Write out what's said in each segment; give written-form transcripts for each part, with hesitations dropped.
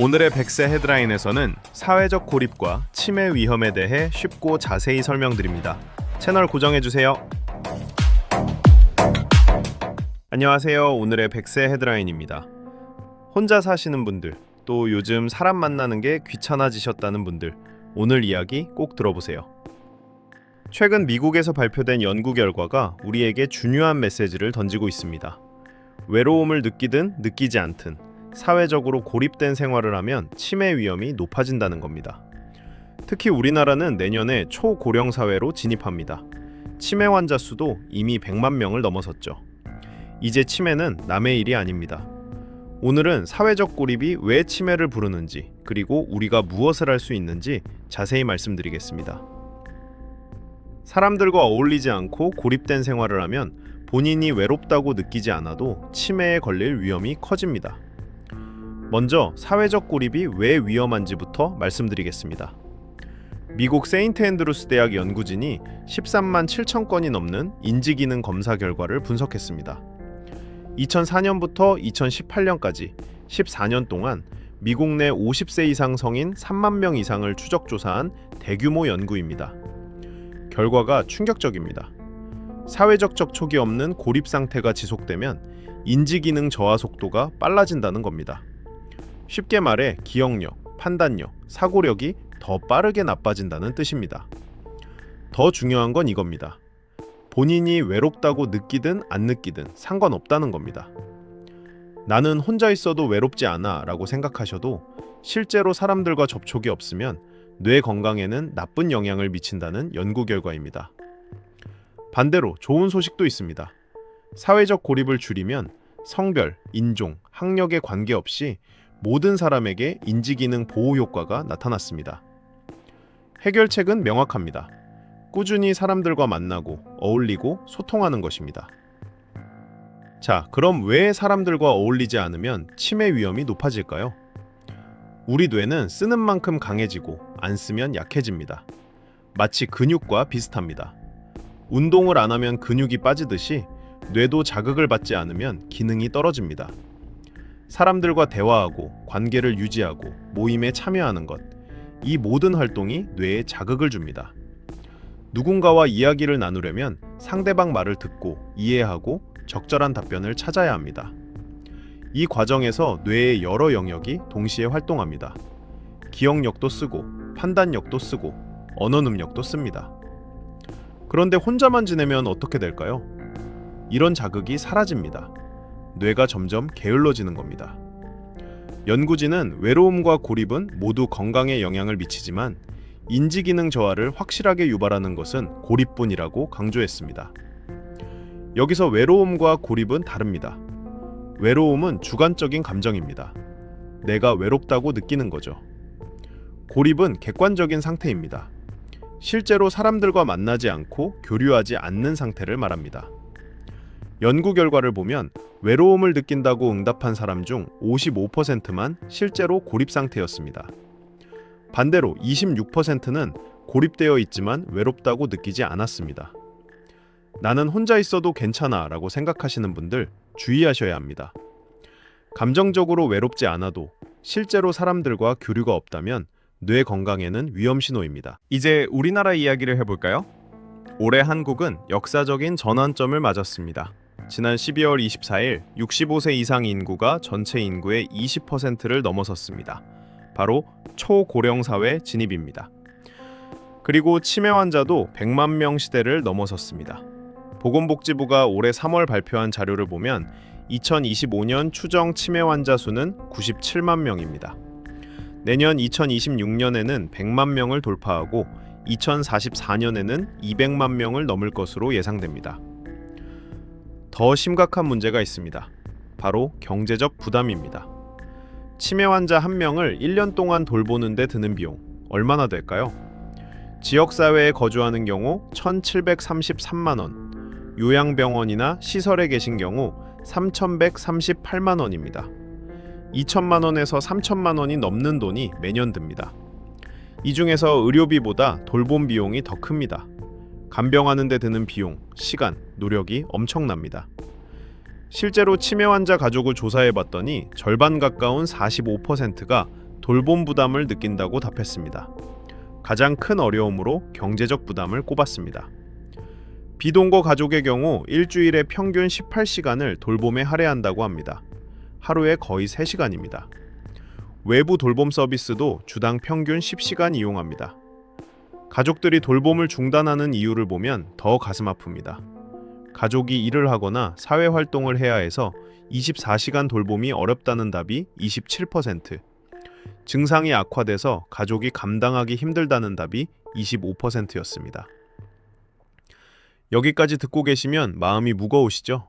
오늘의 100세 헤드라인에서는 사회적 고립과 치매 위험에 대해 쉽고 자세히 설명드립니다. 채널 고정해주세요. 안녕하세요. 오늘의 100세 헤드라인입니다. 혼자 사시는 분들, 또 요즘 사람 만나는 게 귀찮아지셨다는 분들, 오늘 이야기 꼭 들어보세요. 최근 미국에서 발표된 연구 결과가 우리에게 중요한 메시지를 던지고 있습니다. 외로움을 느끼든 느끼지 않든 사회적으로 고립된 생활을 하면 치매 위험이 높아진다는 겁니다. 특히 우리나라는 내년에 초고령 사회로 진입합니다. 치매 환자 수도 이미 100만 명을 넘어섰죠. 이제 치매는 남의 일이 아닙니다. 오늘은 사회적 고립이 왜 치매를 부르는지, 그리고 우리가 무엇을 할 수 있는지 자세히 말씀드리겠습니다. 사람들과 어울리지 않고 고립된 생활을 하면 본인이 외롭다고 느끼지 않아도 치매에 걸릴 위험이 커집니다. 먼저 사회적 고립이 왜 위험한지부터 말씀드리겠습니다. 미국 세인트 앤드루스 대학 연구진이 13만 7천 건이 넘는 인지기능 검사 결과를 분석했습니다. 2004년부터 2018년까지 14년 동안 미국 내 50세 이상 성인 3만 명 이상을 추적 조사한 대규모 연구입니다. 결과가 충격적입니다. 사회적 접촉이 없는 고립 상태가 지속되면 인지기능 저하 속도가 빨라진다는 겁니다. 쉽게 말해 기억력, 판단력, 사고력이 더 빠르게 나빠진다는 뜻입니다. 더 중요한 건 이겁니다. 본인이 외롭다고 느끼든 안 느끼든 상관없다는 겁니다. 나는 혼자 있어도 외롭지 않아 라고 생각하셔도 실제로 사람들과 접촉이 없으면 뇌 건강에는 나쁜 영향을 미친다는 연구 결과입니다. 반대로 좋은 소식도 있습니다. 사회적 고립을 줄이면 성별, 인종, 학력에 관계없이 모든 사람에게 인지기능 보호 효과가 나타났습니다. 해결책은 명확합니다. 꾸준히 사람들과 만나고 어울리고 소통하는 것입니다. 자, 그럼 왜 사람들과 어울리지 않으면 치매 위험이 높아질까요? 우리 뇌는 쓰는 만큼 강해지고 안 쓰면 약해집니다. 마치 근육과 비슷합니다. 운동을 안 하면 근육이 빠지듯이 뇌도 자극을 받지 않으면 기능이 떨어집니다. 사람들과 대화하고 관계를 유지하고 모임에 참여하는 것, 이 모든 활동이 뇌에 자극을 줍니다. 누군가와 이야기를 나누려면 상대방 말을 듣고 이해하고 적절한 답변을 찾아야 합니다. 이 과정에서 뇌의 여러 영역이 동시에 활동합니다. 기억력도 쓰고 판단력도 쓰고 언어 능력도 씁니다. 그런데 혼자만 지내면 어떻게 될까요? 이런 자극이 사라집니다. 뇌가 점점 게을러지는 겁니다. 연구진은 외로움과 고립은 모두 건강에 영향을 미치지만 인지기능 저하를 확실하게 유발하는 것은 고립뿐이라고 강조했습니다. 여기서 외로움과 고립은 다릅니다. 외로움은 주관적인 감정입니다. 내가 외롭다고 느끼는 거죠. 고립은 객관적인 상태입니다. 실제로 사람들과 만나지 않고 교류하지 않는 상태를 말합니다. 연구 결과를 보면 외로움을 느낀다고 응답한 사람 중 55%만 실제로 고립 상태였습니다. 반대로 26%는 고립되어 있지만 외롭다고 느끼지 않았습니다. 나는 혼자 있어도 괜찮아 라고 생각하시는 분들 주의하셔야 합니다. 감정적으로 외롭지 않아도 실제로 사람들과 교류가 없다면 뇌 건강에는 위험 신호입니다. 이제 우리나라 이야기를 해볼까요? 올해 한국은 역사적인 전환점을 맞았습니다. 지난 12월 24일 65세 이상 인구가 전체 인구의 20%를 넘어섰습니다. 바로 초고령 사회 진입입니다. 그리고 치매 환자도 100만 명 시대를 넘어섰습니다. 보건복지부가 올해 3월 발표한 자료를 보면 2025년 추정 치매 환자 수는 97만 명입니다. 내년 2026년에는 100만 명을 돌파하고 2044년에는 200만 명을 넘을 것으로 예상됩니다. 더 심각한 문제가 있습니다. 바로 경제적 부담입니다. 치매 환자 한 명을 1년 동안 돌보는 데 드는 비용 얼마나 될까요? 지역사회에 거주하는 경우 1,733만 원, 요양병원이나 시설에 계신 경우 3,138만 원입니다. 2천만 원에서 3천만 원이 넘는 돈이 매년 듭니다. 이 중에서 의료비보다 돌봄 비용이 더 큽니다. 간병하는 데 드는 비용, 시간, 노력이 엄청납니다. 실제로 치매 환자 가족을 조사해봤더니 절반 가까운 45%가 돌봄 부담을 느낀다고 답했습니다. 가장 큰 어려움으로 경제적 부담을 꼽았습니다. 비동거 가족의 경우 일주일에 평균 18시간을 돌봄에 할애한다고 합니다. 하루에 거의 3시간입니다. 외부 돌봄 서비스도 주당 평균 10시간 이용합니다. 가족들이 돌봄을 중단하는 이유를 보면 더 가슴 아픕니다. 가족이 일을 하거나 사회 활동을 해야 해서 24시간 돌봄이 어렵다는 답이 27%, 증상이 악화돼서 가족이 감당하기 힘들다는 답이 25%였습니다. 여기까지 듣고 계시면 마음이 무거우시죠?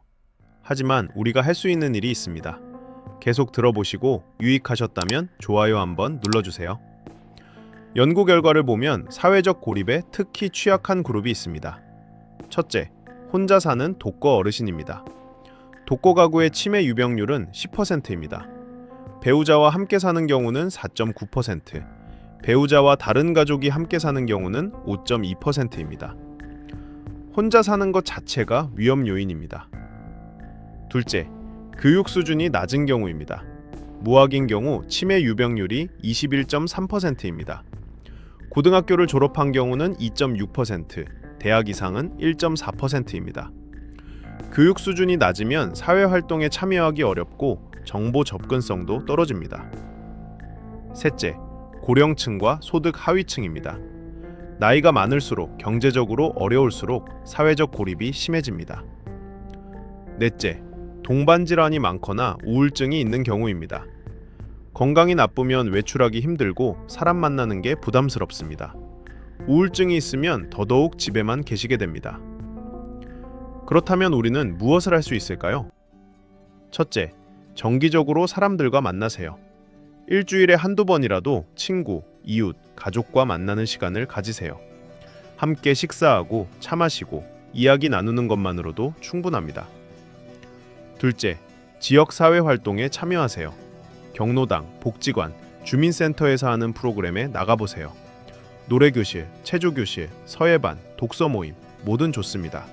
하지만 우리가 할 수 있는 일이 있습니다. 계속 들어보시고 유익하셨다면 좋아요 한번 눌러주세요. 연구 결과를 보면 사회적 고립에 특히 취약한 그룹이 있습니다. 첫째, 혼자 사는 독거 어르신입니다. 독거 가구의 치매 유병률은 10%입니다. 배우자와 함께 사는 경우는 4.9%, 배우자와 다른 가족이 함께 사는 경우는 5.2%입니다. 혼자 사는 것 자체가 위험 요인입니다. 둘째, 교육 수준이 낮은 경우입니다. 무학인 경우 치매 유병률이 21.3%입니다. 고등학교를 졸업한 경우는 2.6%, 대학 이상은 1.4%입니다. 교육 수준이 낮으면 사회활동에 참여하기 어렵고 정보 접근성도 떨어집니다. 셋째, 고령층과 소득 하위층입니다. 나이가 많을수록 경제적으로 어려울수록 사회적 고립이 심해집니다. 넷째, 동반 질환이 많거나 우울증이 있는 경우입니다. 건강이 나쁘면 외출하기 힘들고 사람 만나는 게 부담스럽습니다. 우울증이 있으면 더더욱 집에만 계시게 됩니다. 그렇다면 우리는 무엇을 할 수 있을까요? 첫째, 정기적으로 사람들과 만나세요. 일주일에 한두 번이라도 친구, 이웃, 가족과 만나는 시간을 가지세요. 함께 식사하고 차 마시고 이야기 나누는 것만으로도 충분합니다. 둘째, 지역사회 활동에 참여하세요. 경로당, 복지관, 주민센터에서 하는 프로그램에 나가보세요. 노래교실, 체조교실, 서예반, 독서 모임, 뭐든 좋습니다.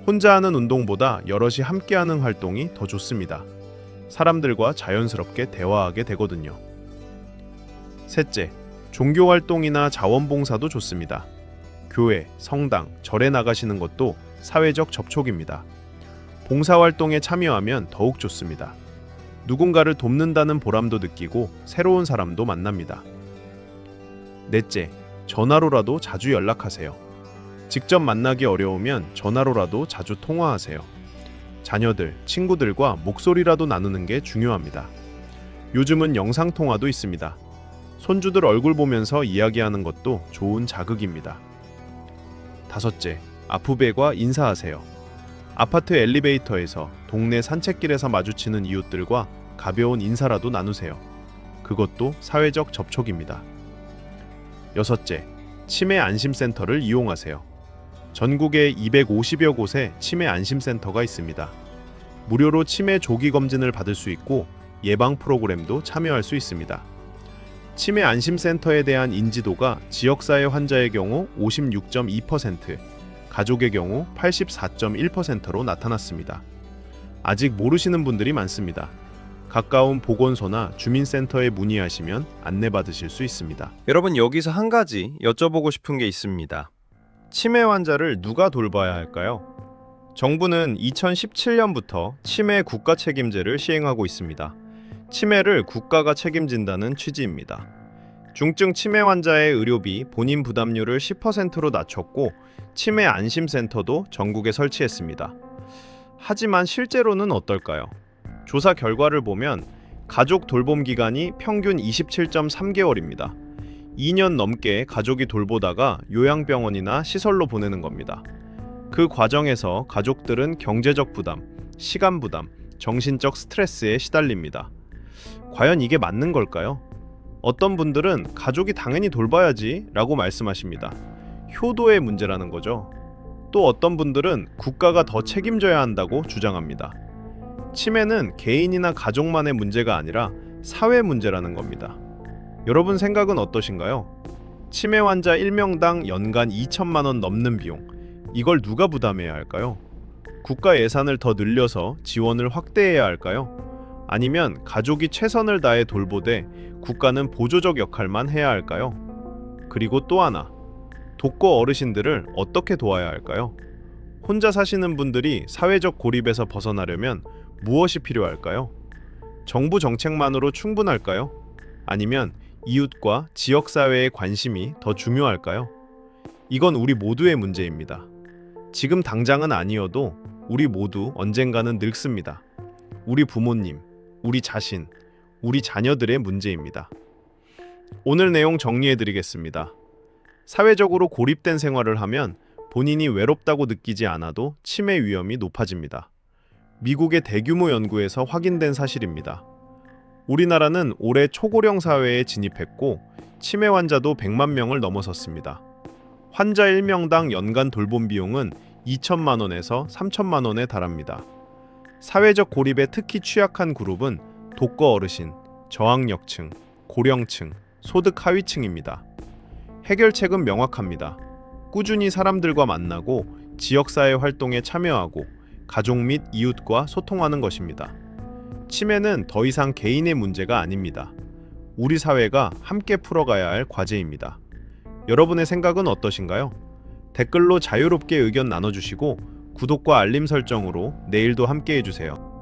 혼자 하는 운동보다 여럿이 함께하는 활동이 더 좋습니다. 사람들과 자연스럽게 대화하게 되거든요. 셋째, 종교활동이나 자원봉사도 좋습니다. 교회, 성당, 절에 나가시는 것도 사회적 접촉입니다. 봉사활동에 참여하면 더욱 좋습니다. 누군가를 돕는다는 보람도 느끼고 새로운 사람도 만납니다. 넷째, 전화로라도 자주 연락하세요. 직접 만나기 어려우면 전화로라도 자주 통화하세요. 자녀들, 친구들과 목소리라도 나누는 게 중요합니다. 요즘은 영상통화도 있습니다. 손주들 얼굴 보면서 이야기하는 것도 좋은 자극입니다. 다섯째, 아프베과 인사하세요. 아파트 엘리베이터에서, 동네 산책길에서 마주치는 이웃들과 가벼운 인사라도 나누세요. 그것도 사회적 접촉입니다. 여섯째, 치매 안심센터를 이용하세요. 전국에 250여 곳의 치매 안심센터가 있습니다. 무료로 치매 조기 검진을 받을 수 있고 예방 프로그램도 참여할 수 있습니다. 치매 안심센터에 대한 인지도가 지역사회 환자의 경우 56.2%, 가족의 경우 84.1%로 나타났습니다. 아직 모르시는 분들이 많습니다. 가까운 보건소나 주민센터에 문의하시면 안내받으실 수 있습니다. 여러분, 여기서 한 가지 여쭤보고 싶은 게 있습니다. 치매 환자를 누가 돌봐야 할까요? 정부는 2017년부터 치매 국가 책임제를 시행하고 있습니다. 치매를 국가가 책임진다는 취지입니다. 중증 치매 환자의 의료비 본인 부담률을 10%로 낮췄고 치매 안심센터도 전국에 설치했습니다. 하지만 실제로는 어떨까요? 조사 결과를 보면 가족 돌봄 기간이 평균 27.3개월입니다. 2년 넘게 가족이 돌보다가 요양병원이나 시설로 보내는 겁니다. 그 과정에서 가족들은 경제적 부담, 시간 부담, 정신적 스트레스에 시달립니다. 과연 이게 맞는 걸까요? 어떤 분들은 가족이 당연히 돌봐야지 라고 말씀하십니다. 효도의 문제라는 거죠. 또 어떤 분들은 국가가 더 책임져야 한다고 주장합니다. 치매는 개인이나 가족만의 문제가 아니라 사회 문제라는 겁니다. 여러분 생각은 어떠신가요? 치매 환자 1명당 연간 2천만 원 넘는 비용, 이걸 누가 부담해야 할까요? 국가 예산을 더 늘려서 지원을 확대해야 할까요? 아니면 가족이 최선을 다해 돌보되 국가는 보조적 역할만 해야 할까요? 그리고 또 하나, 독거 어르신들을 어떻게 도와야 할까요? 혼자 사시는 분들이 사회적 고립에서 벗어나려면 무엇이 필요할까요? 정부 정책만으로 충분할까요? 아니면 이웃과 지역사회의 관심이 더 중요할까요? 이건 우리 모두의 문제입니다. 지금 당장은 아니어도 우리 모두 언젠가는 늙습니다. 우리 부모님, 우리 자신, 우리 자녀들의 문제입니다. 오늘 내용 정리해드리겠습니다. 사회적으로 고립된 생활을 하면 본인이 외롭다고 느끼지 않아도 치매 위험이 높아집니다. 미국의 대규모 연구에서 확인된 사실입니다. 우리나라는 올해 초고령 사회에 진입했고 치매 환자도 100만 명을 넘어섰습니다. 환자 1명당 연간 돌봄 비용은 2천만 원에서 3천만 원에 달합니다. 사회적 고립에 특히 취약한 그룹은 독거 어르신, 저학력층, 고령층, 소득 하위층입니다. 해결책은 명확합니다. 꾸준히 사람들과 만나고 지역사회 활동에 참여하고 가족 및 이웃과 소통하는 것입니다. 치매는 더 이상 개인의 문제가 아닙니다. 우리 사회가 함께 풀어가야 할 과제입니다. 여러분의 생각은 어떠신가요? 댓글로 자유롭게 의견 나눠주시고 구독과 알림 설정으로 내일도 함께 해주세요.